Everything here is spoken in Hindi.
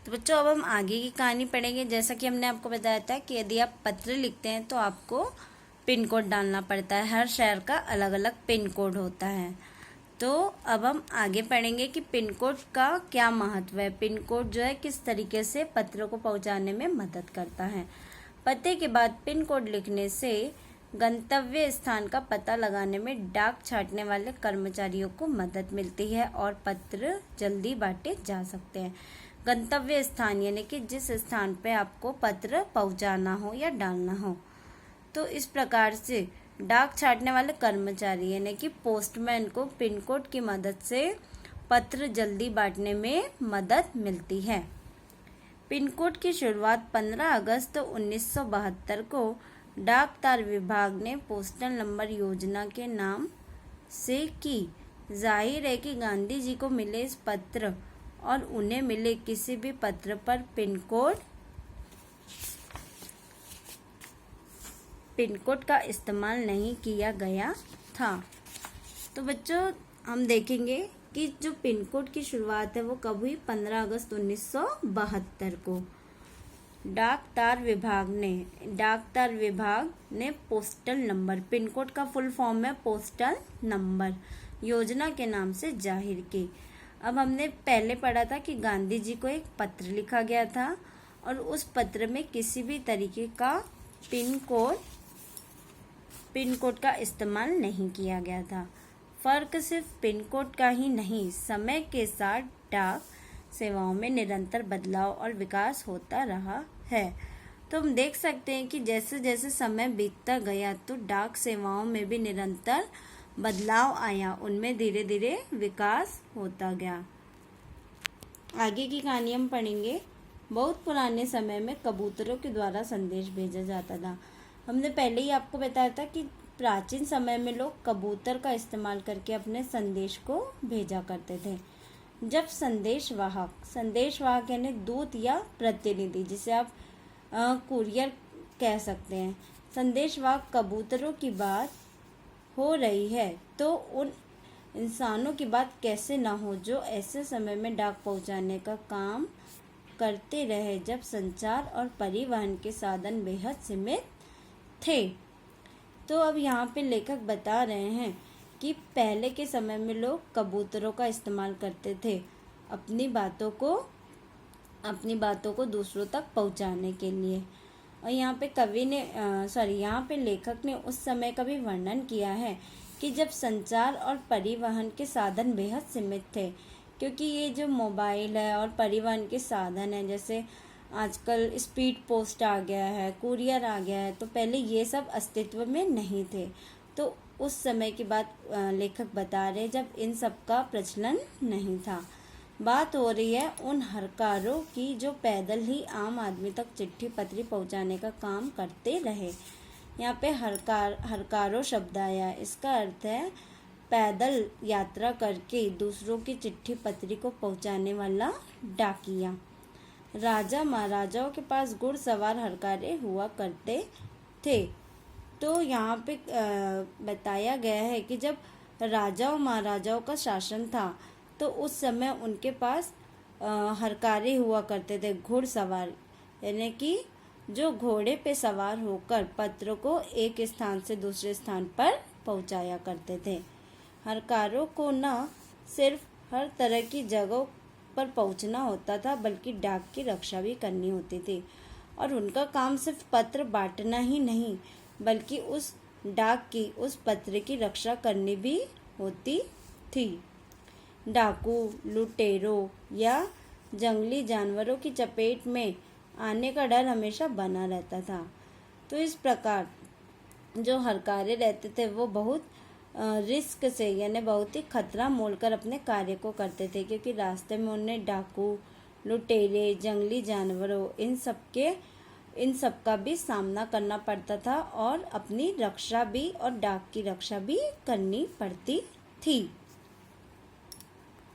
तो बच्चों अब हम आगे की कहानी पढ़ेंगे। जैसा कि हमने आपको बताया था कि यदि आप पत्र लिखते हैं तो आपको पिन कोड डालना पड़ता है। हर शहर का अलग अलग पिन कोड होता है। तो अब हम आगे पढ़ेंगे कि पिन कोड का क्या महत्व है। पिन कोड जो है किस तरीके से पत्रों को पहुंचाने में मदद करता है। पते के बाद पिन कोड लिखने से गंतव्य स्थान का पता लगाने में डाक छांटने वाले कर्मचारियों को मदद मिलती है और पत्र जल्दी बांटे जा सकते हैं। गंतव्य स्थान यानी कि जिस स्थान पे आपको पत्र पहुंचाना हो या डालना हो। तो इस प्रकार से डाक छांटने वाले कर्मचारी यानी कि पोस्टमैन को पिन कोड की मदद से पत्र जल्दी बांटने में मदद मिलती है। पिन कोड की शुरुआत 15 अगस्त 1972 को डाक तार विभाग ने पोस्टल नंबर योजना के नाम से की। जाहिर है कि गांधी जी को मिले इस पत्र और उन्हें मिले किसी भी पत्र पर पिन कोड का इस्तेमाल नहीं किया गया था। तो बच्चों हम देखेंगे कि जो पिन कोड की शुरुआत है वो कब हुई, 15 अगस्त 1972 को डाक तार विभाग ने पोस्टल नंबर, पिन कोड का फुल फॉर्म है पोस्टल नंबर, योजना के नाम से जाहिर की। अब हमने पहले पढ़ा था कि गांधी जी को एक पत्र लिखा गया था और उस पत्र में किसी भी तरीके का पिन कोड का इस्तेमाल नहीं किया गया था। फर्क सिर्फ पिन कोड का ही नहीं, समय के साथ डाक सेवाओं में निरंतर बदलाव और विकास होता रहा है। तो हम देख सकते हैं कि जैसे जैसे समय बीतता गया तो डाक सेवाओं में भी निरंतर बदलाव आया, उनमें धीरे धीरे विकास होता गया। आगे की कहानी हम पढ़ेंगे। बहुत पुराने समय में कबूतरों के द्वारा संदेश भेजा जाता था। हमने पहले ही आपको बताया था कि प्राचीन समय में लोग कबूतर का इस्तेमाल करके अपने संदेश को भेजा करते थे। जब संदेशवाहक यानी दूत या प्रतिनिधि, जिसे आप कुरियर कह सकते हैं, संदेशवाहक कबूतरों की बात हो रही है तो उन इंसानों की बात कैसे ना हो जो ऐसे समय में डाक पहुंचाने का काम करते रहे जब संचार और परिवहन के साधन बेहद सीमित थे। तो अब यहाँ पे लेखक बता रहे हैं कि पहले के समय में लोग कबूतरों का इस्तेमाल करते थे अपनी बातों को दूसरों तक पहुंचाने के लिए। और यहाँ पे लेखक ने उस समय का भी वर्णन किया है कि जब संचार और परिवहन के साधन बेहद सीमित थे, क्योंकि ये जो मोबाइल है और परिवहन के साधन है, जैसे आजकल स्पीड पोस्ट आ गया है, कुरियर आ गया है, तो पहले ये सब अस्तित्व में नहीं थे। तो उस समय की बात लेखक बता रहे जब इन सब का प्रचलन नहीं था। बात हो रही है उन हरकारों की जो पैदल ही आम आदमी तक चिट्ठी पत्री पहुंचाने का काम करते रहे। यहाँ पे हरकारों शब्द आया, इसका अर्थ है पैदल यात्रा करके दूसरों की चिट्ठी पत्री को पहुंचाने वाला डाकिया। राजा महाराजाओं के पास घुड़सवार हरकारे हुआ करते थे। तो यहाँ पे बताया गया है कि जब राजाओं महाराजाओं का शासन था तो उस समय उनके पास हरकारे हुआ करते थे, घुड़सवार यानी कि जो घोड़े पे सवार होकर पत्र को एक स्थान से दूसरे स्थान पर पहुंचाया करते थे। हरकारों को न सिर्फ हर तरह की जगहों पर पहुंचना होता था बल्कि डाक की रक्षा भी करनी होती थी। और उनका काम सिर्फ पत्र बांटना ही नहीं बल्कि उस पत्र की रक्षा करनी भी होती थी। डाकू, लुटेरों या जंगली जानवरों की चपेट में आने का डर हमेशा बना रहता था। तो इस प्रकार जो हरकारे रहते थे वो बहुत रिस्क से यानी बहुत ही खतरा मोलकर अपने कार्य को करते थे, क्योंकि रास्ते में उन्हें डाकू, लुटेरे, जंगली जानवरों इन सब का भी सामना करना पड़ता था और अपनी रक्षा भी और डाक की रक्षा भी करनी पड़ती थी।